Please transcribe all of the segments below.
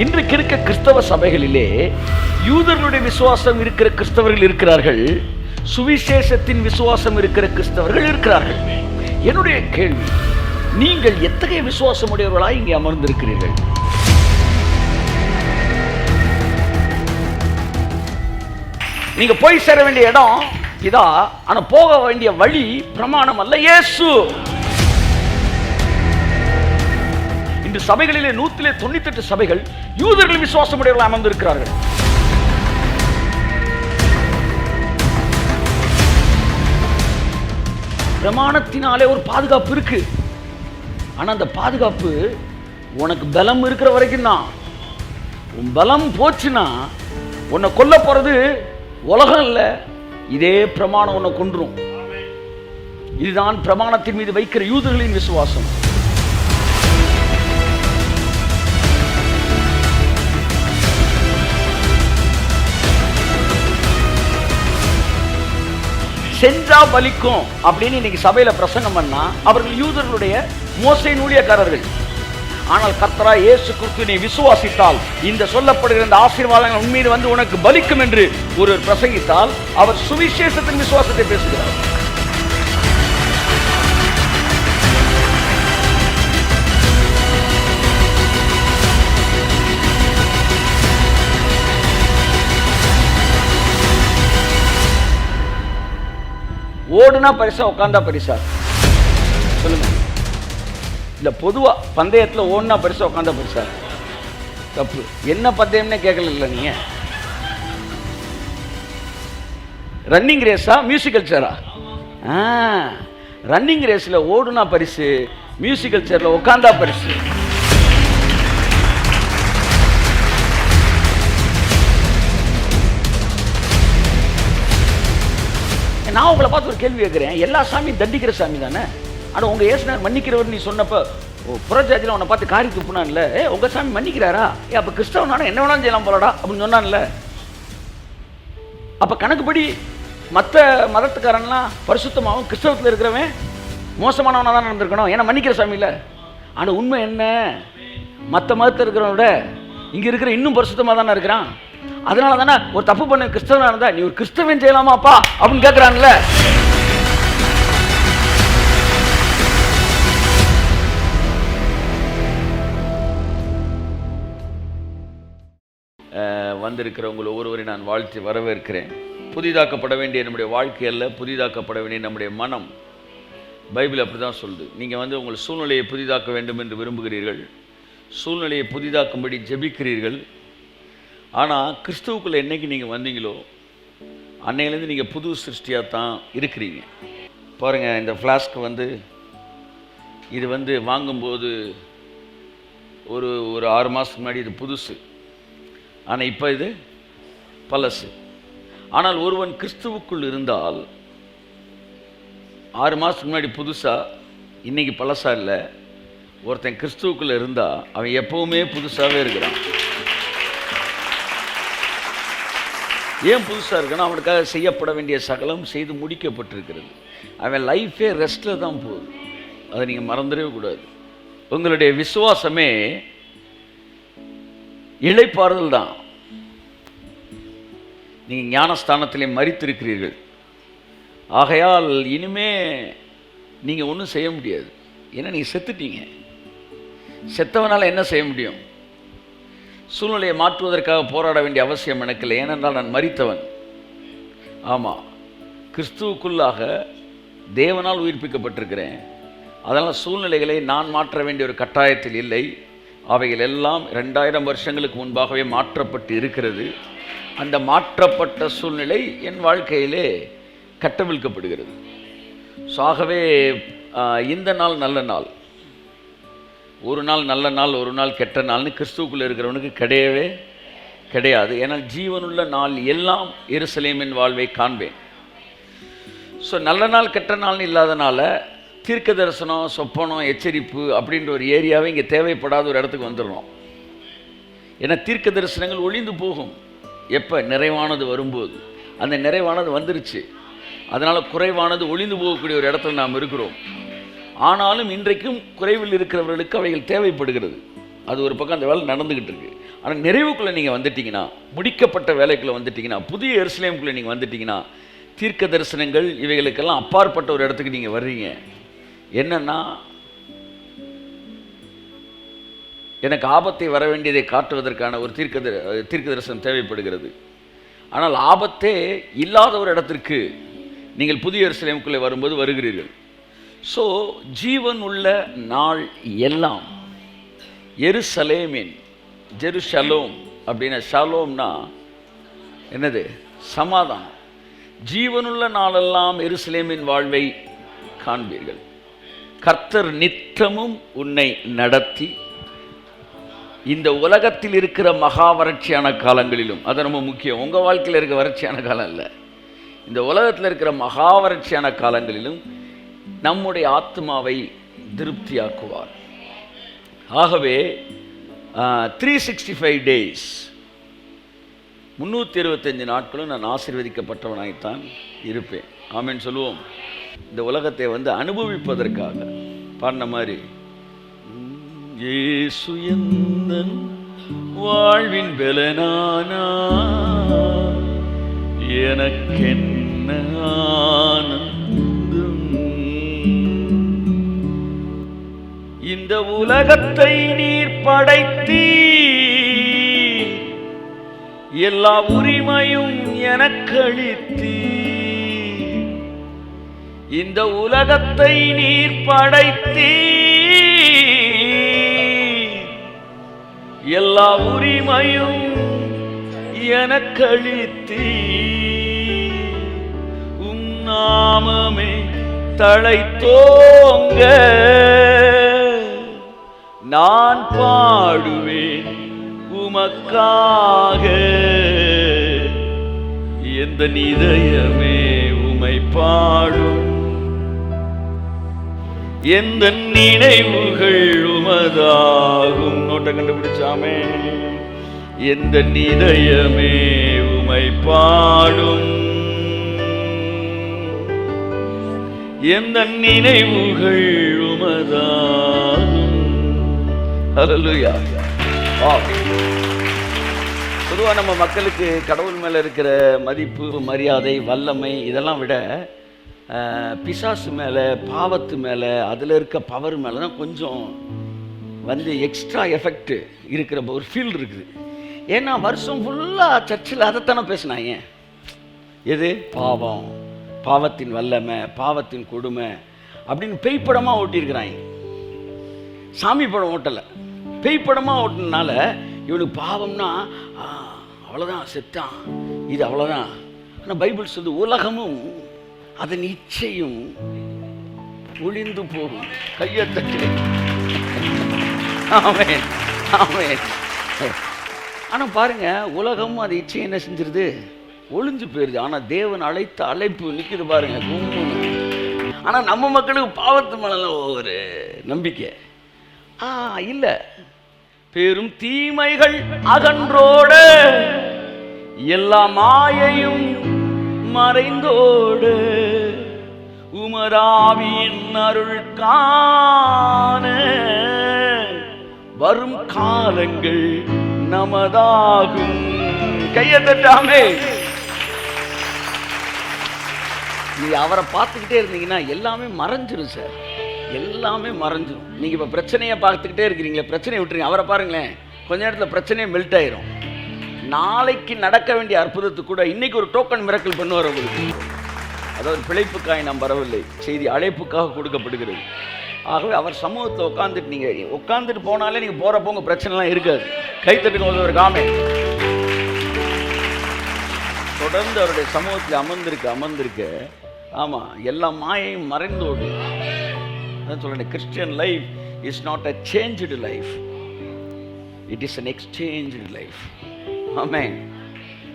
இன்றைக்கு இருக்க கிறிஸ்தவ சபைகளிலே யூதர்களுடைய விசுவாசம் இருக்கிற கிறிஸ்தவர்கள் இருக்கிறார்கள், சுவிசேஷத்தின் விசுவாசம் இருக்கிற கிறிஸ்தவர்கள் இருக்கிறார்கள். என்னுடைய கேள்வி, நீங்கள் எத்தகைய விசுவாசம் உடையவர்களாய் இங்கே அமர்ந்திருக்கிறீர்கள்? நீங்க போய் சேர வேண்டிய இடம் இதா, ஆனா போக வேண்டிய வழி பிரமாணம் அல்ல, இயேசு. இன்று சபைகளிலே 198 சபைகள் யூதர்கள் விசுவாசம் உடையவர்களாய் அமர்ந்திருக்கிறார்கள். பிரமாணத்தினாலே ஒரு பாதுகாப்பு இருக்கு, ஆனா அந்த பாதுகாப்பு உனக்கு பலம் இருக்கிற வரைக்கும் தான். உன் பலம் போச்சுன்னா உன்னை கொல்ல போறது உலகம் இல்ல, இதே பிரமாணம் உன்னை கொன்றும். இதுதான் பிரமாணத்தின் மீது வைக்கிற யூதர்களின் விசுவாசம். செஞ்சா பலிக்கும் அப்படின்னு இன்னைக்கு சபையில பிரசங்கம் பண்ணா அவர்கள் யூதர்களுடைய மோசையின் ஊழியக்காரர்கள். ஆனால் கர்த்தராகிய இயேசு கிறிஸ்துவை நீ விசுவாசித்தால் இந்த சொல்லப்படுகிற இந்த ஆசீர்வாதங்கள் உன்மீது வந்து உனக்கு பலிக்கும் என்று ஒரு பிரசங்கித்தால் அவர் சுவிசேஷத்தின் விசுவாசத்தை பேசுகிறார். ஓடுனா பரிசா, உட்கார்ந்தா பரிசா? சொல்லுங்க. இல்ல பொதுவா பந்தயத்துல ஓடுனா பரிசா, உட்கார்ந்தா பரிசா? தப்பு. என்ன பந்தயம்னே கேட்கல நீங்க. ரன்னிங் ரேஸா, மியூசிக்கல் சேரா? ரன்னிங் ரேஸ்ல ஓடுனா பரிசு, மியூசிக்கல் சேர்ல உட்கார்ந்தா பரிசு. நான் உங்களை பார்த்து ஒரு கேள்வி கேட்கிறேன். எல்லா சாமியும் தண்டிக்கிற சாமி தானே, ஆனால் உங்க இயேசுநாதர் மன்னிக்கிறவர் நீ சொன்னப்ப புறஜாதியில் உன்னை பார்த்து காரி துப்புனான்ல, உங்க சாமி மன்னிக்கிறாரா? அப்ப கிறிஸ்தவனான என்ன வேணாலும் செய்யலாம் போலடா அப்படின்னு சொன்னான்ல. அப்ப கணக்குப்படி மற்ற மதத்துக்காரன்லாம் பரிசுத்தமாகவும் கிறிஸ்தவத்தில் இருக்கிறவன் மோசமானவனா தான் நடந்திருக்கணும், ஏன்னா மன்னிக்கிற சாமி இல்லை. ஆனால் உண்மை என்ன, மற்ற மதத்தில் இருக்கிறவனோட இங்க இருக்கிற இன்னும் பரிசுத்தமாக தானே இருக்கிறான். அதனால தானே ஒரு தப்பு பண்ண கிறிஸ்தவனா இருந்தா நீ ஒரு கிறிஸ்தவன் செய்யலாமாப்பா அப்படின்னு கேட்கிறான்ல. வந்திருக்கிறவங்களை ஒவ்வொருவரை நான் வாழ்த்தி வரவேற்கிறேன். புதிதாக்கப்பட வேண்டிய நம்முடைய வாழ்க்கை அல்ல, புதிதாக்கப்பட வேண்டிய நம்முடைய மனம். பைபிள் அப்படி தான் சொல்லுது. நீங்கள் உங்கள் சூழ்நிலையை புதிதாக்க வேண்டும் என்று விரும்புகிறீர்கள், சூழ்நிலையை புதிதாக்கும்படி ஜெபிக்கிறீர்கள். ஆனால் கிறிஸ்துவுக்குள்ளே என்றைக்கு நீங்கள் வந்தீங்களோ அன்னையிலேருந்து நீங்கள் புது சிருஷ்டியாக தான் இருக்கிறீங்க. பாருங்கள், இந்த ஃப்ளாஸ்க்கு இது வாங்கும்போது ஒரு 6 மாதத்துக்கு முன்னாடி இது புதுசு, ஆனால் இப்போ இது பழசு. ஆனால் ஒருவன் கிறிஸ்துவுக்குள் இருந்தால் 6 மாதத்துக்கு முன்னாடி புதுசா, இன்னைக்கு பழசா இல்லை. ஒருத்தன் கிறிஸ்துவுக்குள்ளே இருந்தால் அவன் எப்பவுமே புதுசாகவே இருக்கிறான். ஏன் புதுசாக இருக்குன்னா அவனுக்காக செய்யப்பட வேண்டிய சகலம் செய்து முடிக்கப்பட்டிருக்கிறது. அவன் லைஃபே ரெஸ்ட்டில் தான் போகுது, அதை நீங்கள் மறந்துடவே கூடாது. உங்களுடைய விசுவாசமே இளைப்பாறுதல் தான். நீங்கள் ஞானஸ்தானத்திலே மரித்திருக்கிறீர்கள். ஆகையால் இனிமே நீங்கள் ஒன்றும் செய்ய முடியாது, ஏன்னா நீங்கள் செத்துட்டீங்க. செத்தவனால் என்ன செய்ய முடியும்? சூழ்நிலையை மாற்றுவதற்காக போராட வேண்டிய அவசியம் எனக்கு இல்லை, ஏனென்றால் நான் மரித்தவன். ஆமாம், கிறிஸ்துவுக்குள்ளாக தேவனால் உயிர்ப்பிக்கப்பட்டிருக்கிறேன். அதனால் சூழ்நிலைகளை நான் மாற்ற வேண்டிய ஒரு கட்டாயத்தில் இல்லை. அவைகள் எல்லாம் 2000 வருஷங்களுக்கு முன்பாகவே மாற்றப்பட்டு இருக்கிறது. அந்த மாற்றப்பட்ட சூழ்நிலை என் வாழ்க்கையிலே கட்டவிழ்க்கப்படுகிறது. ஆகவே இந்த நாள் நல்ல நாள், ஒரு நாள் நல்ல நாள், ஒரு நாள் கெட்ட நாள்னு கிறிஸ்துவுக்குள்ளே இருக்கிறவனுக்கு கிடையவே கிடையாது. ஏன்னால் ஜீவனுள்ள நாள் எல்லாம் எருசலேமின் வாழ்வை காண்பேன். ஸோ நல்ல நாள் கெட்ட நாள்னு இல்லாதனால தீர்க்க தரிசனம், சொப்பனம், எச்சரிப்பு அப்படின்ற ஒரு ஏரியாவை இங்கே தேவைப்படாத ஒரு இடத்துக்கு வந்துடணும். ஏன்னா தீர்க்க தரிசனங்கள் ஒழிந்து போகும். எப்போ? நிறைவானது வரும்போது. அந்த நிறைவானது வந்துருச்சு, அதனால் குறைவானது ஒழிந்து போகக்கூடிய ஒரு இடத்துல நாம் இருக்கிறோம். ஆனாலும் இன்றைக்கும் குறைவில் இருக்கிறவர்களுக்கு அவைகள் தேவைப்படுகிறது. அது ஒரு பக்கம் அந்த வேலை நடந்துக்கிட்டு இருக்கு. ஆனால் நிறைவுக்குள்ளே நீங்கள் வந்துட்டீங்கன்னா, முடிக்கப்பட்ட வேலைக்குள்ளே வந்துட்டீங்கன்னா, புதிய எருசலேமுக்குள்ளே நீங்கள் வந்துட்டீங்கன்னா, தீர்க்க தரிசனங்கள் இவைகளுக்கெல்லாம் அப்பாற்பட்ட ஒரு இடத்துக்கு நீங்கள் வர்றீங்க. என்னன்னா, எனக்கு ஆபத்தை வர வேண்டியதை காட்டுவதற்கான ஒரு தீர்க்க தரிசனம் தேவைப்படுகிறது. ஆனால் ஆபத்தே இல்லாத ஒரு இடத்திற்கு நீங்கள் புதிய எருசலேமுக்குள்ளே வரும்போது வருகிறீர்கள். ஸோ ஜீவன் உள்ள நாள் எல்லாம் எருசலேமின், ஜெருசலோம் அப்படின்னா ஷாலோம்னா என்னது? சமாதானம். ஜீவனுள்ள நாளெல்லாம் எருசலேமின் வாழ்வை காண்பீர்கள். கர்த்தர் நித்தமும் உன்னை நடத்தி இந்த உலகத்தில் இருக்கிற மகா வறட்சியான காலங்களிலும், அது ரொம்ப முக்கியம். உங்கள் வாழ்க்கையில் இருக்கிற வறட்சியான காலம் இல்லை, இந்த உலகத்தில் இருக்கிற மகா வறட்சியான காலங்களிலும் நம்முடைய ஆத்மாவை திருப்தியாக்குவார். ஆகவே 365 டேஸ், 365 நாட்களும் நான் ஆசீர்வதிக்கப்பட்டவனாய்த்தான் இருப்பேன். ஆமென் சொல்லுவோம். இந்த உலகத்தை அனுபவிப்பதற்காக பாடின மாதிரி, இயேசு எந்தன் வாழ்வின் பலனானா, எனக்கென்ன ஆனந்தம், இந்த உலகத்தை நீர் படைத்தீர், எல்லா உரிமையும் எனக்களித்தீர். இந்த உலகத்தை நீர் படைத்தீர், எல்லா உரிமையும் எனக்களித்தீர். உம் நாமமே தழைத்தோங்க நான் பாடுவேன் உமக்காக. எந்த இதயமே உமை பாடும், எந்த நினைவுகள் உமதாகும். நோட்டை கண்டுபிடிச்சாமே. எந்த இதயமே உமை பாடும், எந்த நினைவுகள் உமதாகும். ஹல்லேலூயா. பொதுவாக நம்ம மக்களுக்கு கடவுள் மேலே இருக்கிற மதிப்பு, மரியாதை, வல்லமை இதெல்லாம் விட பிசாசு மேலே, பாவத்து மேலே, அதில் இருக்க பவர் மேலே தான் கொஞ்சம் எக்ஸ்ட்ரா எஃபெக்ட் இருக்கிற ஒரு ஃபீல் இருக்குது. ஏன்னா வருஷம் ஃபுல்லாக சர்ச்சில் அதைத்தானே பேசினாங்க. எது? பாவம், பாவத்தின் வல்லமை, பாவத்தின் கொடுமை அப்படின்னு பேய்ப்படமாக ஓட்டியிருக்கிறாங்க. சாமி படம் ஓட்டலை, பேய்ப்படமாக ஓட்டினால இவனுக்கு பாவம்னா அவ்வளோதான், செத்தான், இது அவ்வளோதான். ஆனால் பைபிள் சொல்லு, உலகமும் அதன் இச்சையும் ஒளிந்து போகும். கையை தட்டு. ஆமென், ஆமென். ஆனால் பாருங்க, உலகம் அது இச்சை என்ன செஞ்சிருது? ஒளிஞ்சு போயிருது. ஆனால் தேவன் அழைத்த அழைப்பு நிற்கிது பாருங்க, கும்புன்னு. ஆனால் நம்ம மக்களுக்கு பாவத்து மேலாம் ஒரு நம்பிக்கை இல்லை. பெரும் தீமைகள் அகன்றோட, எல்லா மாயையும் மறைந்தோடு, உமராவின் அருள் காண வரும் காலங்கள் நமதாகும். கையை தட்டாமே. நீ அவரை பார்த்துக்கிட்டே இருந்தீங்கன்னா எல்லாமே மறைஞ்சிரும் சார், எல்லாமே மறைஞ்சிரும். நீங்கள் இப்போ பிரச்சனையை பார்த்துக்கிட்டே இருக்கிறீங்களே, பிரச்சனையை விட்டுருங்க, அவரை பாருங்களேன், கொஞ்ச நேரத்தில் பிரச்சனையே மெல்ட் ஆயிரும். நாளைக்கு நடக்க வேண்டிய அற்புதத்துக்கு கூட இன்னைக்கு ஒரு டோக்கன் மிரக்கல் பண்ணுவார் உங்களுக்கு. அதாவது பிழைப்புக்காய் நாம் வரவில்லை, செய்தி அழைப்புக்காக கொடுக்கப்படுகிறது. ஆகவே அவர் சமூகத்தில் உட்காந்துட்டு நீங்கள் உட்காந்துட்டு போனாலே நீங்கள் போகிறப்போ உங்கள் பிரச்சனைலாம் இருக்காது. கைத்தட்டுங்க ஒரு காமே. தொடர்ந்து அவருடைய சமூகத்தில் அமர்ந்திருக்க ஆமாம், எல்லா மாயையும் மறைந்தோடு. அதான் சொல்கிறேன், Christian life is not a changed life, it is an exchanged life. Amen.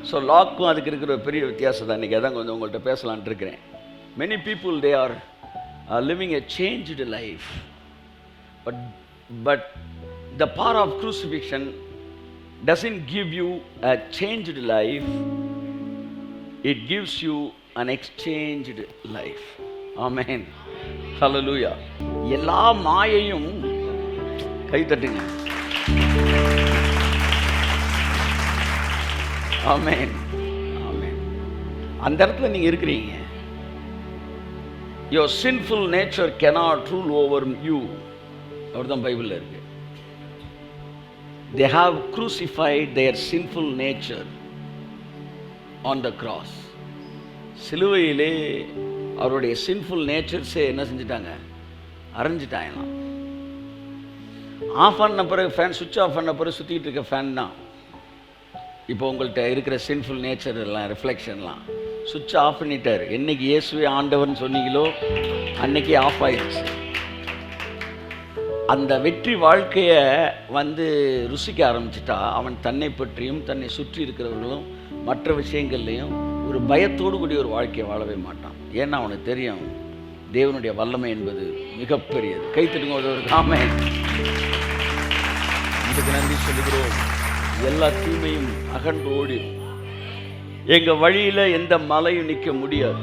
So லாக்கும் அதுக்கு இருக்கிற ஒரு பெரிய வித்தியாசம் தான். இன்றைக்கி அதான் கொஞ்சம் உங்கள்கிட்ட பேசலான்ட்டு இருக்கிறேன். Many people they are living a changed life, but the power of crucifixion doesn't give you a changed life, it gives you an exchanged life. Amen. Hallelujah. எல்லா மாயையும் கை தட்டுங்க. ஆமென், ஆமென். அந்த இடத்துல நீங்க இருக்கிறீங்க. Your sinful nature cannot rule over you. அப்படிதான் பைபிள்ல இருக்கு. They have crucified their sinful nature on the cross. சிலுவையிலே அவருடைய சின்ஃபுல் நேச்சர்ஸே என்ன செஞ்சுட்டாங்க? அரைஞ்சிட்டாங்க. ஆஃப் பண்ண பிறகு ஃபேன் சுவிட்ச் ஆஃப் பண்ண பிறகு சுற்றிட்டு இருக்க ஃபேன் தான் இப்போ உங்கள்கிட்ட இருக்கிற சின்ஃபுல் நேச்சர் எல்லாம் ரிஃப்ளெக்ஷன்லாம் சுவிட்ச் ஆஃப் பண்ணிட்டார். என்னைக்கு இயேசுவே ஆண்டவர்னு சொன்னீங்களோ அன்னைக்கு ஆஃப் ஆயிடுச்சு. அந்த வெற்றி வாழ்க்கையை ருசிக்க ஆரம்பிச்சிட்டா அவன் தன்னை பற்றியும் தன்னை சுற்றி இருக்கிறவர்களும் மற்ற விஷயங்கள்லையும் ஒரு பயத்தோடு கூடிய ஒரு வாழ்க்கையை வாழவே மாட்டான். ஏன்னா அவனுக்கு தெரியும் தேவனுடைய வல்லமை என்பது மிகப்பெரியது. கைத்தட்டுங்க ஒரு ஆமென். இதுக்கு நன்றி சொல்லுகிறோம். எல்லா தீமையும் அகன்று ஓடிடும். எங்கள் வழியில் எந்த மலையும் நிற்க முடியாது.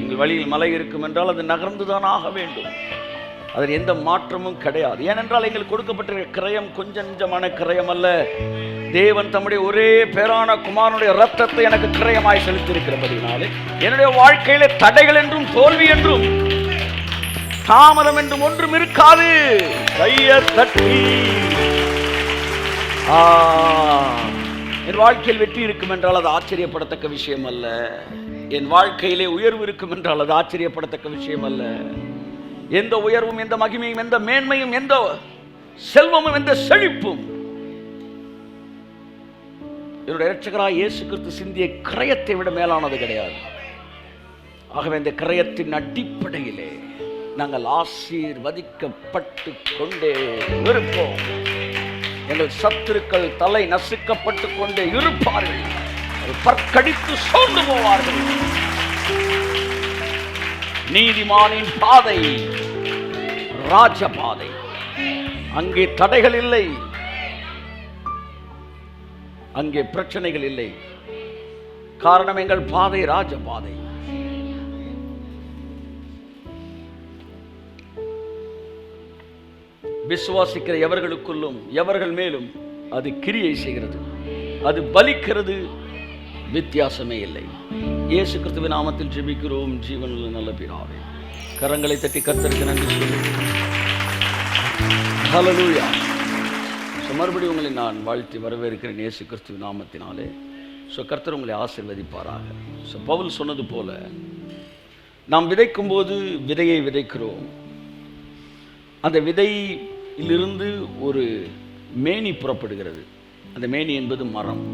எங்கள் வழியில் மலை இருக்கும் என்றால் அது நகர்ந்துதான் ஆக வேண்டும். அதில் எந்த மாற்றமும் கிடையாது. ஏனென்றால் எங்களுக்கு கொடுக்கப்பட்ட கிரயம் கொஞ்சம் நெஞ்சமான கிரயம் அல்ல. தேவன் தம்முடைய ஒரே பேரான குமாரனுடைய ரத்தத்தை எனக்கு கிரயமாய் செலுத்தியிருக்கிறபடினாலே என்னுடைய வாழ்க்கையில தடைகள் என்றும் தோல்வி என்றும் தாமதம் என்றும் ஒன்றும் இருக்காது. கையை தட்டி என் வாழ்க்கையில் வெற்றி இருக்கும் என்றால் அது ஆச்சரியப்படத்தக்க விஷயம் அல்ல. என் வாழ்க்கையிலே உயர்வு இருக்கும் என்றால் அது ஆச்சரியப்படத்தக்க விஷயம் அல்ல. எந்த உயர்வும் எந்த மகிமையும் எந்த மேன்மையும் எந்த செல்வமும் எந்த செழிப்பும் என்னுடைய இரட்சகராய் இயேசு கிறிஸ்து சிந்திய கிரயத்தை விட மேலானது கிடையாது. ஆகவே இந்த கிரயத்தின் அடிப்படையிலே நாங்கள் ஆசீர்வதிக்கப்பட்டு கொண்டே இருப்போம். எங்கள் சத்துருக்கள் தலை நசுக்கப்பட்டு கொண்டே இருப்பார்கள். பற்கடித்து சோர்ந்து போவார்கள். நீதிமானின் பாதை ராஜ பாதை. அங்கே தடைகள் இல்லை, அங்கே பிரச்சனைகள் இல்லை. காரணம் எங்கள் பாதை ராஜ பாதை. விசுவாசிக்கிற எவர்களுக்குள்ளும் எவர்கள் மேலும் அது கிரியை செய்கிறது, அது பலிக்கிறது, வித்தியாசமே இல்லை. இயேசு கிறிஸ்துவின் நாமத்தில் ஜெபிக்கிறோம் ஜீவனுள்ள நல்ல பிதாவே. கரங்களை தட்டி கர்த்தருக்கு நன்றி சொல்லு. ஹல்லேலூயா. மறுபடியும் உங்களை நான் வாழ்த்தி வரவேற்கிறேன் இயேசு கிறிஸ்துவின் நாமத்தினாலே. கர்த்தர் உங்களை ஆசீர்வதிப்பாராக. பவுல் சொன்னது போல நாம் விதைக்கும் போது விதையை விதைக்கிறோம். அந்த விதையிலிருந்து ஒரு மேனி புறப்படுகிறது. அந்த மேனி என்பது மரம்.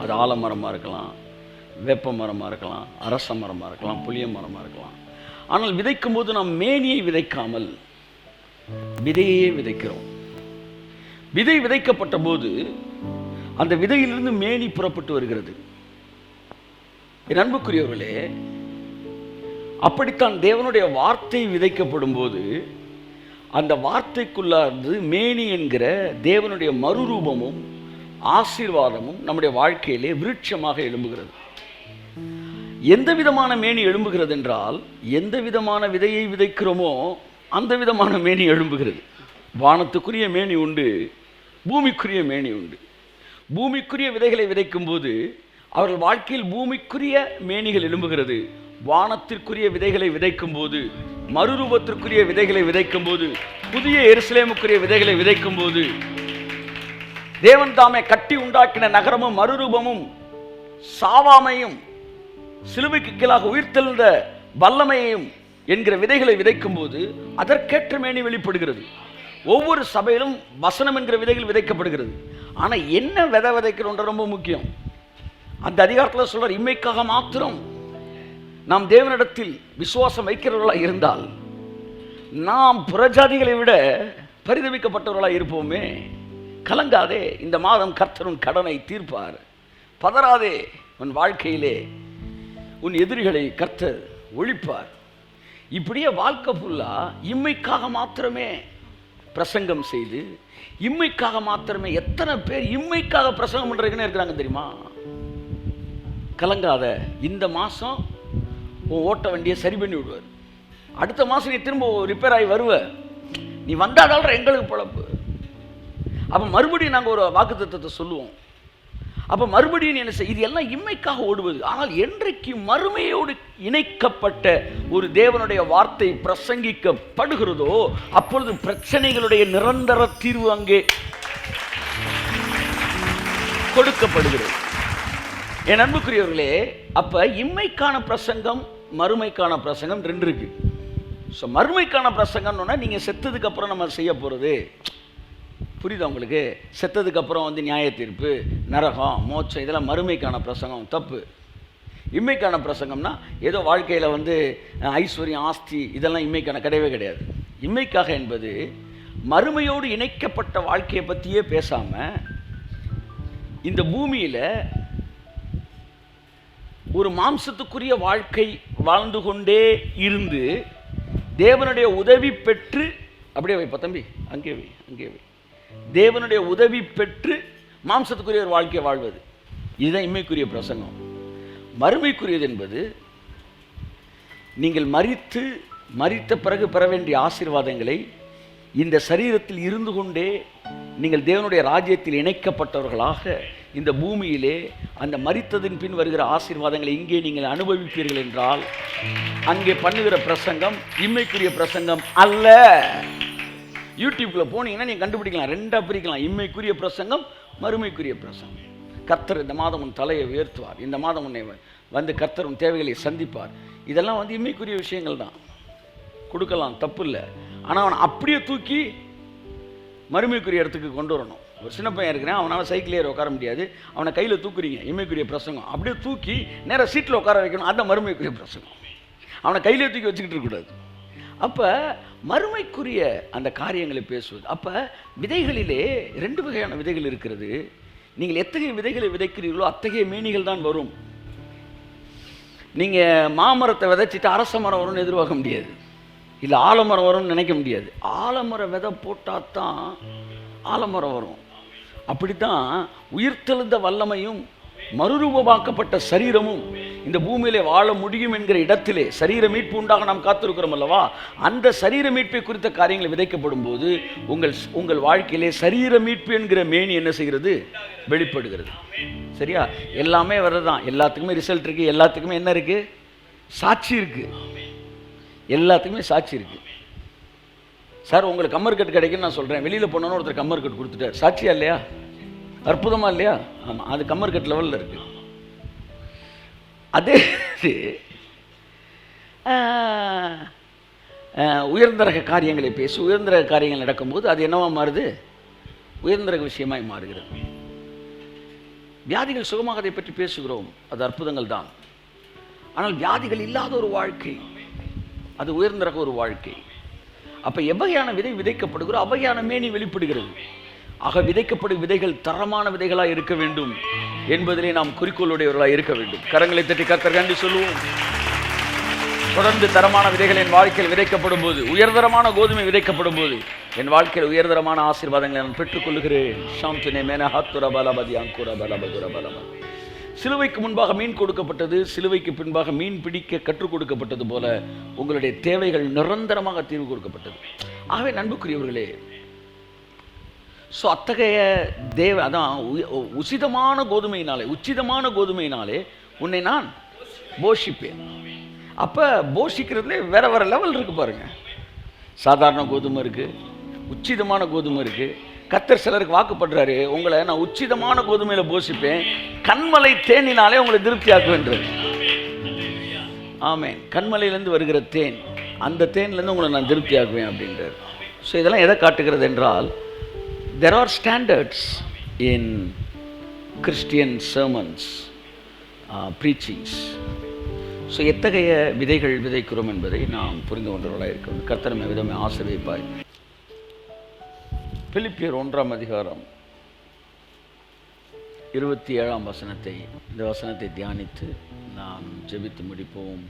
அது ஆலமரமாக இருக்கலாம், வேப்ப மரமாக இருக்கலாம், அரச மரமாக இருக்கலாம், புளிய மரமாக இருக்கலாம். ஆனால் விதைக்கும் போது நாம் மேனியை விதைக்காமல் விதையே விதைக்கிறோம். விதை விதைக்கப்பட்ட போது அந்த விதையிலிருந்து மேனி புறப்பட்டு வருகிறது. என் அன்புக்குரியவர்களே, அப்படித்தான் தேவனுடைய வார்த்தை விதைக்கப்படும் போது அந்த வார்த்தைக்குள்ளார்ந்து மேனி என்கிற தேவனுடைய மறுரூபமும் ஆசீர்வாதமும் நம்முடைய வாழ்க்கையிலே விருட்சமாக எழும்புகிறது. எந்த விதமான மேனி எழும்புகிறது என்றால், எந்த விதமான விதையை விதைக்கிறோமோ அந்த விதமான மேனி எழும்புகிறது. வானத்துக்குரிய மேனி உண்டு, பூமிக்குரிய மேனி உண்டு. பூமிக்குரிய விதைகளை விதைக்கும் போது அவர்கள் வாழ்க்கையில் பூமிக்குரிய மேனிகள் எழும்புகிறது. வானத்திற்குரிய விதைகளை விதைக்கும் போது, மறுரூபத்திற்குரிய விதைகளை விதைக்கும் போது, புதிய எருசலேமுக்குரிய விதைகளை விதைக்கும் போது, தேவன் தாமே கட்டி உண்டாக்கின நகரமும் மறுரூபமும் சாவாமையும் சிலுவைக்கு கீழாக உயிர்த்தெழுந்த வல்லமையையும் என்கிற விதைகளை விதைக்கும் போது அதற்கேற்ற மேனி வெளிப்படுகிறது. ஒவ்வொரு சபையிலும் வசனம் என்கிற விதைகள் விதைக்கப்படுகிறது. ஆனால் என்ன விதை விதைக்கிறோன்ற ரொம்ப முக்கியம். அந்த அதிகாரத்தில் சொல்றார், இம்மைக்காக மாத்திரம் நாம் தேவனிடத்தில் விசுவாசம் வைக்கிறவர்களாக இருந்தால் நாம் புறஜாதிகளை விட பரிதவிக்கப்பட்டவர்களாக இருப்போமே. கலங்காதே, இந்த மாதம் கர்த்தர் உன் கடனை தீர்ப்பார். பதறாதே, உன் வாழ்க்கையிலே உன் எதிரிகளை கர்த்தர் ஒழிப்பார். இப்படியே வாழ்க்கை ஃபுல்லா இம்மைக்காக மாத்திரமே பிரசங்கம் செய்து, இம்மைக்காக மாத்திரமே எத்தனை பேர் இம்மைக்காக பிரசங்கம் பண்றதுக்குன்னு இருக்கிறாங்க தெரியுமா? கலங்காத, இந்த மாதம் உன் ஓட்ட வண்டியை சரி பண்ணி விடுவார். அடுத்த மாதம் நீ திரும்ப ரிப்பேர் ஆகி வருவ. நீ வந்தாதால் எங்களுக்கு பழப்பு. அப்போ மறுபடியும் நாங்கள் ஒரு வாக்குத்தத்தத்தை சொல்லுவோம். அப்போ மறுபடியும் என்ன செய்ய, இது எல்லாம் இம்மைக்காக ஓடுவது. ஆனால் என்றைக்கு மறுமையோடு இணைக்கப்பட்ட ஒரு தேவனுடைய வார்த்தை பிரசங்கிக்கப்படுகிறதோ அப்பொழுது பிரச்சனைகளுடைய நிரந்தர தீர்வு அங்கே கொடுக்கப்படுகிறது. என் அன்புக்குரியவர்களே, அப்ப இம்மைக்கான பிரசங்கம் மறுமைக்கான பிரசங்கம் ரெண்டு இருக்கு. ஸோ மறுமைக்கான பிரசங்கம்னா நீங்க செத்ததுக்கு அப்புறம் நம்ம செய்ய போறது, புரியுதா உங்களுக்கு? செத்ததுக்கு அப்புறம் வந்து நியாய தீர்ப்பு, நரகம், மோட்சம், இதெல்லாம் மறுமைக்கான பிரசங்கம், தப்பு. இம்மைக்கான பிரசங்கம்னா ஏதோ வாழ்க்கையில் வந்து ஐஸ்வர்யம், ஆஸ்தி, இதெல்லாம் இம்மைக்கான கிடையவே கிடையாது. இம்மைக்காக என்பது மறுமையோடு இணைக்கப்பட்ட வாழ்க்கையை பற்றியே பேசாமல் இந்த பூமியில் ஒரு மாம்சத்துக்குரிய வாழ்க்கை வாழ்ந்து கொண்டே இருந்து தேவனுடைய உதவி பெற்று, அப்படியே வை தம்பி, அங்கே வை, அங்கே வை, தேவனுடைய உதவி பெற்று மாம்சத்துக்குரிய ஒரு வாழ்க்கையை வாழ்வது, இதுதான் இம்மைக்குரிய பிரசங்கம். மறுமைக்குரியது என்பது நீங்கள் மரித்த பிறகு பெற வேண்டிய ஆசீர்வாதங்களை இந்த சரீரத்தில் இருந்து கொண்டே நீங்கள் தேவனுடைய ராஜ்யத்தில் இணைக்கப்பட்டவர்களாக இந்த பூமியிலே அந்த மரித்ததின் பின் வருகிற ஆசீர்வாதங்களை இங்கே நீங்கள் அனுபவிப்பீர்கள் என்றால் அங்கே பண்ணுகிற பிரசங்கம் இம்மைக்குரிய பிரசங்கம் அல்ல. யூடியூப்ல போனீங்கன்னா நீங்கள் கண்டுபிடிக்கலாம், ரெண்டாக பிரிக்கலாம், இம்மைக்குரிய பிரசங்கம், மறுமைக்குரிய பிரசங்கம். கர்த்தர் இந்த மாதம் உன் தலையை உயர்த்துவார், இந்த மாதம் உன்னை வந்து கர்த்தர் உன் தேவைகளை சந்திப்பார், இதெல்லாம் வந்து இம்மைக்குரிய விஷயங்கள் தான், கொடுக்கலாம், தப்பு இல்லை. ஆனால் அவனை அப்படியே தூக்கி மறுமைக்குரிய இடத்துக்கு கொண்டு வரணும். ஒரு சின்ன பையன் இருக்கிறேன், அவனால் சைக்கிள் ஏற உட்கார முடியாது, அவனை கையில் தூக்குறீங்க, இம்மைக்குரிய பிரசங்கம். அப்படியே தூக்கி நேராக சீட்டில் உட்கார வைக்கணும், அந்த மறுமைக்குரிய பிரசங்கம். அவனை கையிலே தூக்கி வச்சுக்கிட்டு இருக்கக்கூடாது. அப்போ மறுமைக்குரிய அந்த காரியங்களை பேசுவது. அப்போ விதைகளிலே ரெண்டு வகையான விதைகள் இருக்கிறது. நீங்கள் எத்தகைய விதைகளை விதைக்கிறீர்களோ அத்தகைய மேனிகள் தான் வரும். நீங்கள் மாமரத்தை விதைச்சிட்டு அரச மரம் வரும்னு எதிர்பார்க்க முடியாது, இல்லை ஆலமரம் வரும்னு நினைக்க முடியாது. ஆலமர விதை போட்டால் தான் ஆலமரம் வரும். அப்படித்தான் உயிர்த்தெழுந்த வல்லமையும் மறுரூபமாக்கப்பட்ட சரீரமும் இந்த பூமியிலே வாழ முடியும் என்கிற இடத்திலே சரீர மீட்பு உண்டாக நாம் காத்திருக்கிறோம் அல்லவா? அந்த சரீர மீட்பை குறித்த காரியங்கள் விதைக்கப்படும் போது உங்கள் வாழ்க்கையிலே சரீர மீட்பு என்கிற மேனி என்ன செய்கிறது? வெளிப்படுகிறது. சரியா? எல்லாமே வர்றதுதான், எல்லாத்துக்குமே ரிசல்ட் இருக்கு, எல்லாத்துக்குமே என்ன இருக்கு? சாட்சி இருக்கு, எல்லாத்துக்குமே சாட்சி இருக்கு. சார் உங்களுக்கு கம்மர் கட்டு கிடைக்குன்னு நான் சொல்கிறேன், வெளியில் போனோன்னு ஒருத்தர் கம்மர் கட்டு கொடுத்துட்டார், சாட்சியா இல்லையா? அற்புதமா இல்லையா? ஆமாம், அது கம்மர் கட்டு லெவலில் இருக்கு. அதே உயர்ந்தரக காரியங்களை பேசி உயர்ந்தரக காரியங்கள் நடக்கும்போது அது என்னவா மாறுது? உயர்ந்தரக விஷயமாய் மாறுகிறது. வியாதிகள் சுகமாகதை பற்றி பேசுகிறோம், அது அற்புதங்கள் தான். ஆனால் வியாதிகள் இல்லாத ஒரு வாழ்க்கை அது உயர்ந்தரக ஒரு வாழ்க்கை. அப்போ எவ்வகையான விதை விதைக்கப்படுகிறோ அவ்வகையான மேனி வெளிப்படுகிறது. ஆக விதைக்கப்படும் விதைகள் தரமான விதைகளாக இருக்க வேண்டும் என்பதிலே நாம் குறிக்கோளுடையவர்களாக இருக்க வேண்டும். கரங்களை தட்டி கர்த்தர் நன்றி சொல்லுவோம். தொடர்ந்து தரமான விதைகள் என் வாழ்க்கையில் விதைக்கப்படும் போது, உயர்தரமான கோதுமை விதைக்கப்படும் போது என் வாழ்க்கையில் உயர்தரமான ஆசீர்வாதங்களை நான் பெற்றுக்கொள்கிறேன். சாந்தினே மேனஹாத்துர பலபதி அங்குர பலபதுர பலப. சிலுவைக்கு முன்பாக மீன் கொடுக்கப்பட்டது, சிலுவைக்கு பின்பாக மீன் பிடிக்க கற்றுக் கொடுக்கப்பட்டது போல உங்களுடைய தேவைகள் நிரந்தரமாக தீர்வு கொடுக்கப்பட்டது. ஆகவே நண்புக்குரியவர்களே, ஸோ அத்தகைய அதான் உச்சிதமான கோதுமையினாலே உன்னை நான் போஷிப்பேன். அப்போ போஷிக்கிறதுல வேற வேற லெவல் இருக்கு பாருங்க. சாதாரண கோதுமை இருக்கு, உச்சிதமான கோதுமை இருக்கு. கர்த்தர் சிலருக்கு வாக்குப்படுறாரு, உங்களை நான் உச்சிதமான கோதுமையில போஷிப்பேன், கண்மலை தேனினாலே உங்களை திருப்தி ஆக்குவேன்றது. ஆமென். கண்மலையிலேருந்து வருகிற தேன், அந்த தேன்லேருந்து உங்களை நான் திருப்தி ஆக்குவேன் அப்படின்றார். ஸோ இதெல்லாம் எதை காட்டுகிறது என்றால், there are standards in Christian sermons, preachings. So எத்தகைய விதைகள் விதைக்கிறோம் என்பதை நாம் புரிந்து கொண்டவர்களாக இருக்கிறோம். கர்த்தர் நம்மை விதமே ஆசீர்வதிப்பார். பிலிப்பியர் 1ஆம் அதிகாரம் 27ஆம் வசனத்தை, இந்த வசனத்தை தியானித்து நாம் ஜெபித்து முடிப்போம்.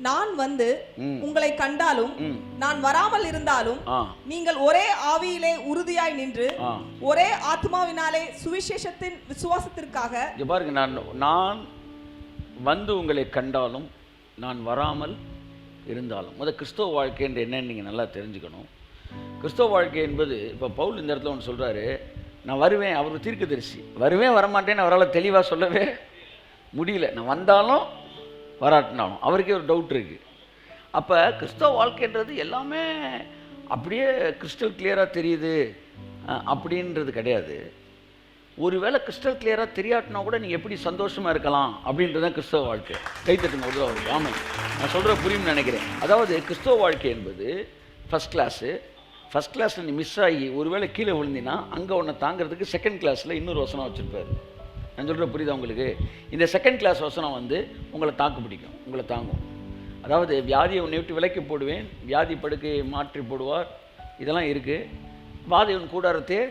நான் வந்து உங்களை கண்டாலும் நான் வராமல் இருந்தாலும் நீங்கள் ஒரே ஆவியிலே உறுதியாய் நின்று ஒரே ஆத்மாவினாலே சுவிசேஷத்தின் விசுவாசத்திற்காக. பாருங்க, நான் வந்து உங்களை கண்டாலும் நான் வராமல் இருந்தாலும், கிறிஸ்தவ வாழ்க்கை என்று என்னன்னு நீங்கள் நல்லா தெரிஞ்சுக்கணும். கிறிஸ்தவ வாழ்க்கை என்பது, இப்போ பவுல் இந்த இடத்துல ஒன்று சொல்கிறாரு, நான் வருவேன், அவர் தீர்க்கதரிசி, வருவேன் வரமாட்டேன்னு அவரால் தெளிவாக சொல்லவே முடியல. நான் வந்தாலும் வராட்டினாலும் அவருக்கே ஒரு டவுட் இருக்குது. அப்போ கிறிஸ்தவ வாழ்க்கைன்றது எல்லாமே அப்படியே கிறிஸ்டல் கிளியராக தெரியுது அப்படின்றது கிடையாது. ஒருவேளை கிறிஸ்டல் கிளியராக தெரியாட்டினா கூட நீங்கள் எப்படி சந்தோஷமாக இருக்கலாம் அப்படின்றது தான் கிறிஸ்தவ வாழ்க்கை. கைத்தட்டுங்க ஒரு அவருக்கு. ஆமாம், நான் சொல்கிற புரியும்னு நினைக்கிறேன். அதாவது கிறிஸ்தவ வாழ்க்கை என்பது ஃபஸ்ட் கிளாஸில் நீ மிஸ் ஆகி ஒருவேளை கீழே விழுந்தினா அங்கே உன்னை தாங்கிறதுக்கு செகண்ட் கிளாஸில் இன்னொரு வசனம் வச்சுருப்பார். நான் சொல்கிற புரியுதா உங்களுக்கு? இந்த செகண்ட் கிளாஸ் வசனம் வந்து உங்களை தாக்கு பிடிக்கும், உங்களை தாங்கும். அதாவது வியாதியை உன்னை விட்டு விலக்கி போடுவேன், வியாதி படுக்கையை மாற்றி போடுவார், இதெல்லாம் இருக்குது. வாதை உன் கூடாரத்தையே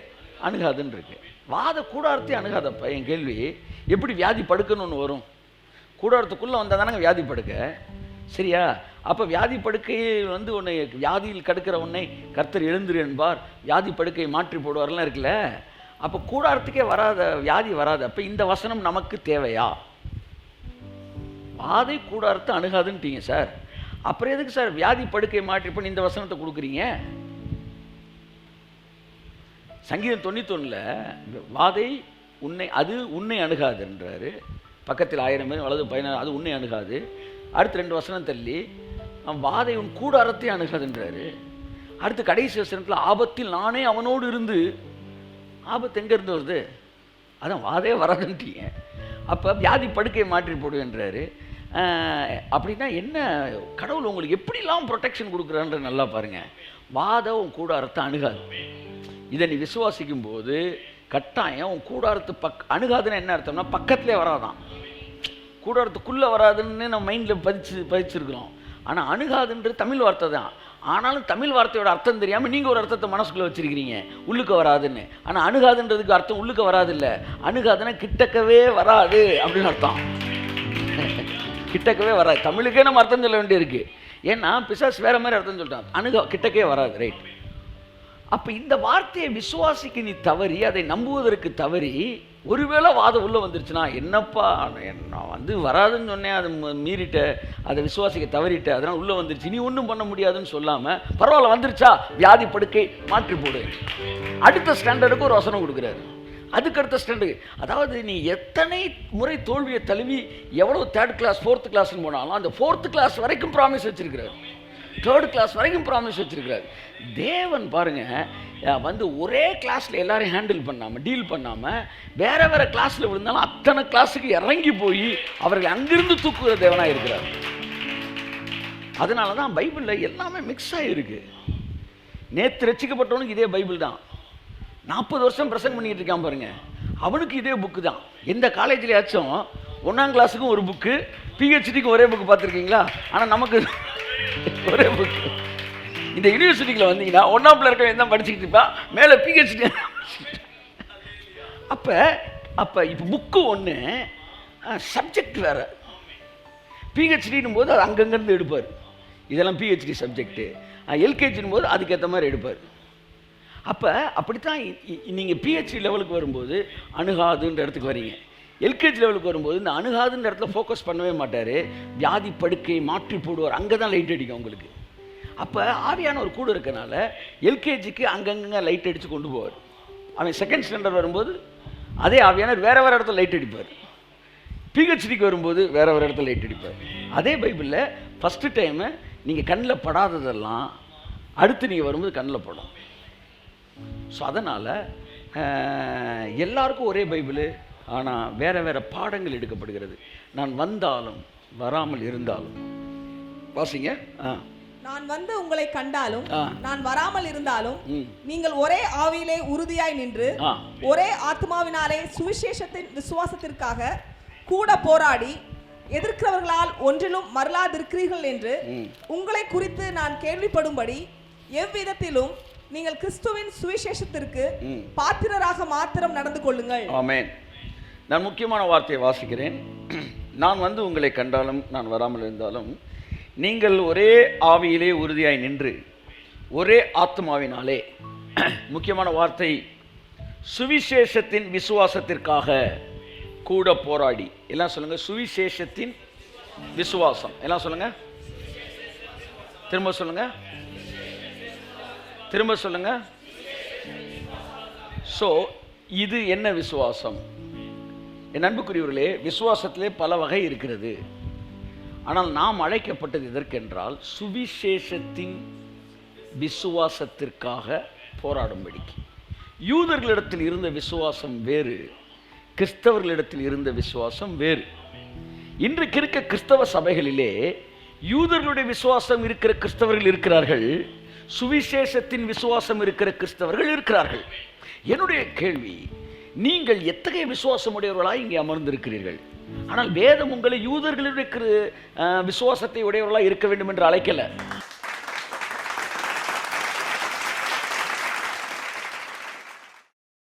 அணுகாதுன்னு இருக்குது. வாத கூடாரத்தையே அணுகாதப்பா. என் கேள்வி, எப்படி வியாதி படுக்குன்னு ஒன்று வரும்? கூடாரத்துக்குள்ளே வந்தால் தானே வியாதி படுக்க, சரியா? அப்போ வியாதி படுக்கையை வந்து உன்னை வியாதியில் கடுக்கிற உன்னை கர்த்தர் எழுந்துரு என்பார், வியாதி படுக்கையை மாற்றி போடுவார்லாம் இருக்குல்ல. அப்போ கூடாரத்துக்கே வராத வியாதி வராது. அப்போ இந்த வசனம் நமக்கு தேவையா? வாதை கூடாரத்தை அணுகாதுன்ட்டீங்க சார், அப்புறம் எதுக்கு சார் வியாதி படுக்கையை மாற்றி பண்ணி இந்த வசனத்தை கொடுக்குறீங்க? சங்கீதம் 91 வாதை உன்னை அணுகாதுன்றாரு. பக்கத்தில் 1000 பேர் வலது 16 அது உன்னை அணுகாது. அடுத்து 2 வசனம் தள்ளி வாதை உன் கூடாரத்தை அணுகாதுன்றாரு. அடுத்து கடைசி வசனத்தில் ஆபத்தில் நானே அவனோடு இருந்து, ஆபத்து எங்கேருந்து வருது? அதான் வாதே வராதுன்ட்டீங்க. அப்போ வியாதி படுக்கையை மாற்றி போடுவேன்றாரு. அப்படின்னா என்ன? கடவுள் உங்களுக்கு எப்படிலாம் ப்ரொடெக்ஷன் கொடுக்குறான்ற நல்லா பாருங்கள். வாதம் உன் கூடாரத்தை அணுகாது. இதை நீ விசுவாசிக்கும் போது கட்டாயம் உன் கூடாரத்து அணுகாதுன்னு என்ன அர்த்தம்னா பக்கத்திலே வராதான், கூடாரத்துக்குள்ளே வராதுன்னு நம்ம மைண்டில் பதிச்சிருக்கிறோம். ஆனால் அணுகாதுன்றது தமிழ் வார்த்தை தான். ஆனாலும் தமிழ் வார்த்தையோட அர்த்தம் தெரியாமல் நீங்கள் ஒரு அர்த்தத்தை மனசுக்குள்ளே வச்சுருக்கிறீங்க, உள்ளுக்க வராதுன்னு. ஆனால் அணுகாதுன்றதுக்கு அர்த்தம் உள்ளுக்க வராது இல்லை, அணுகாதுன்னா கிட்டக்கவே வராது அப்படின்னு அர்த்தம். கிட்டக்கவே வராது. தமிழுக்கே நம்ம அர்த்தம் சொல்ல வேண்டியிருக்கு. ஏன்னா பிசாசு வேறு மாதிரி அர்த்தம் சொல்லிட்டான், கிட்டக்கே வராது. ரைட். அப்போ இந்த வார்த்தையை விசுவாசிக்க நீ தவறி, அதை நம்புவதற்கு தவறி, ஒருவேளை வாதம் உள்ளே வந்துருச்சுன்னா என்னப்பா நான் வந்து வராதுன்னு சொன்னேன், அதை மீறிட்ட, அதை விசுவாசிக்க தவறிட்ட, அதனால் உள்ளே வந்துருச்சு, நீ ஒன்றும் பண்ண முடியாதுன்னு சொல்லாமல் பரவாயில்ல வந்துருச்சா வியாதி படுக்கை மாற்றி போடு. அடுத்த ஸ்டாண்டர்டுக்கு ஒரு வசனம் கொடுக்குறாரு. அதுக்கு அடுத்த ஸ்டாண்டர்டு, அதாவது நீ எத்தனை முறை தோல்வியை தழுவி எவ்வளோ 3rd கிளாஸ் 4th கிளாஸ்ன்னு போனாலும் அந்த 4th கிளாஸ் வரைக்கும் ப்ராமிஸ் வச்சிருக்கிறார், 3rd கிளாஸ் வரைக்கும் ப்ராமிஸ் வச்சிருக்கிறார். தேவன் பாருங்க வந்து ஒரே கிளாஸில் எல்லாரையும் ஹேண்டில் பண்ணாமல், டீல் பண்ணாமல், வேற வேற கிளாஸில் விழுந்தாலும் அத்தனை கிளாஸுக்கு இறங்கி போய் அவர்கள் அங்கிருந்து தூக்குகிற தேவனாக இருக்கிறார். அதனால தான் பைபிளில் எல்லாமே மிக்ஸ் ஆகிருக்கு. நேற்று ரட்சிக்கப்பட்டவனுக்கு இதே பைபிள் தான், 40 வருஷம் பிரசங்கம் பண்ணிட்டு இருக்கான் பாருங்க, அவனுக்கு இதே புக்கு தான். எந்த காலேஜ்லையாச்சும் 1ஆம் கிளாஸுக்கும் ஒரு புக்கு, பிஹெச்டிக்கும் ஒரே புக்கு பார்த்துருக்கீங்களா? ஆனால் நமக்கு ஒரே புக்கு. இந்த யூனிவர்சிட்டியில் வந்தீங்கன்னா 1ஆம் இருக்க என்ன படிச்சுக்கிட்டு இருப்பான், மேலே பிஹெச்டி. அப்போ இப்போ புக்கு ஒன்று, சப்ஜெக்ட் வேறு. பிஹெச்டின் போது அது அங்கங்கேருந்து எடுப்பார், இதெல்லாம் பிஹெச்டி சப்ஜெக்டு. எல்கேஜின் போது அதுக்கேற்ற மாதிரி எடுப்பார். அப்போ அப்படித்தான் நீங்கள் பிஹெச்டி லெவலுக்கு வரும்போது அணுகாதுன்ற இடத்துக்கு வரீங்க. எல்கேஜி லெவலுக்கு வரும்போது இந்த அணுகாதுன்ற இடத்துல ஃபோக்கஸ் பண்ணவே மாட்டார், வியாதி படுக்கையை மாற்றி போடுவார், அங்கே தான் லைட் அடிக்கும் உங்களுக்கு. அப்போ ஆவியான ஒரு கூட இருக்கனால எல்கேஜிக்கு அங்கங்கே லைட் அடித்து கொண்டு போவார். அவன் 2nd ஸ்டாண்டர்ட் வரும்போது அதே ஆவியானவர் வேறு வேறு இடத்துல லைட் அடிப்பார். பிஹெச்டிக்கு வரும்போது வேறு வேறு இடத்துல லைட் அடிப்பார். அதே பைபிளில் ஃபஸ்ட்டு டைமு நீங்கள் கண்ணில் படாததெல்லாம் அடுத்து நீங்கள் வரும்போது கண்ணில் படும். ஸோ அதனால் எல்லாருக்கும் ஒரே பைபிள், ஆனால் வேறு வேறு பாடங்கள் எடுக்கப்படுகிறது. நான் வந்தாலும் வராமல் இருந்தாலும் வாசிங்க. நான் வந்து உங்களை கண்டாலும் நான் வராமல் இருந்தாலும் நீங்கள் ஒரே ஆவியிலே உறுதியாய் நின்று ஒரே ஆத்மாவினாலே சுவிசேஷத்தின் விசுவாசத்திற்காக கூட போராடி எதிர்க்கிறவர்களால் ஒன்றிலும் மறலாதிருக்கிறீர்கள் என்று உங்களை குறித்து நான் கேள்விப்படும்படி எவ்விதத்திலும் நீங்கள் கிறிஸ்துவின் சுவிசேஷத்திற்கு பாத்திரராக மாத்திரம் நடந்து கொள்ளுங்கள். ஆமென். நான் முக்கியமான வார்த்தையை வாசிக்கிறேன். நான் வந்து உங்களை கண்டாலும் நான் வராமல் இருந்தாலும் நீங்கள் ஒரே ஆவியிலே உறுதியாய் நின்று ஒரே ஆத்மாவினாலே, முக்கியமான வார்த்தை, சுவிசேஷத்தின் விசுவாசத்திற்காக கூட போராடி. எல்லாம் சொல்லுங்க, சுவிசேஷத்தின் விசுவாசம். எல்லாம் சொல்லுங்க, திரும்ப சொல்லுங்க, திரும்ப சொல்லுங்க. ஸோ இது என்ன விசுவாசம்? என் அன்புக்குரியவர்களே, விசுவாசத்திலே பல வகை இருக்கிறது. ஆனால் நாம் அழைக்கப்பட்டது எதற்கென்றால் சுவிசேஷத்தின் விசுவாசத்திற்காக போராடும்படிக்கு. யூதர்களிடத்தில் இருந்த விசுவாசம் வேறு, கிறிஸ்தவர்களிடத்தில் இருந்த விசுவாசம் வேறு. இன்றைக்கு இருக்க கிறிஸ்தவ சபைகளிலே யூதர்களுடைய விசுவாசம் இருக்கிற கிறிஸ்தவர்கள் இருக்கிறார்கள், சுவிசேஷத்தின் விசுவாசம் இருக்கிற கிறிஸ்தவர்கள் இருக்கிறார்கள். என்னுடைய கேள்வி, நீங்கள் எத்தகைய விசுவாசம் உடையவர்களாக இங்கே அமர்ந்திருக்கிறீர்கள்? ஆனால் வேதம் உங்களை யூதர்களுடைய விசுவாசத்தை உடையவர்களாக இருக்க வேண்டும் என்று அழைக்கல.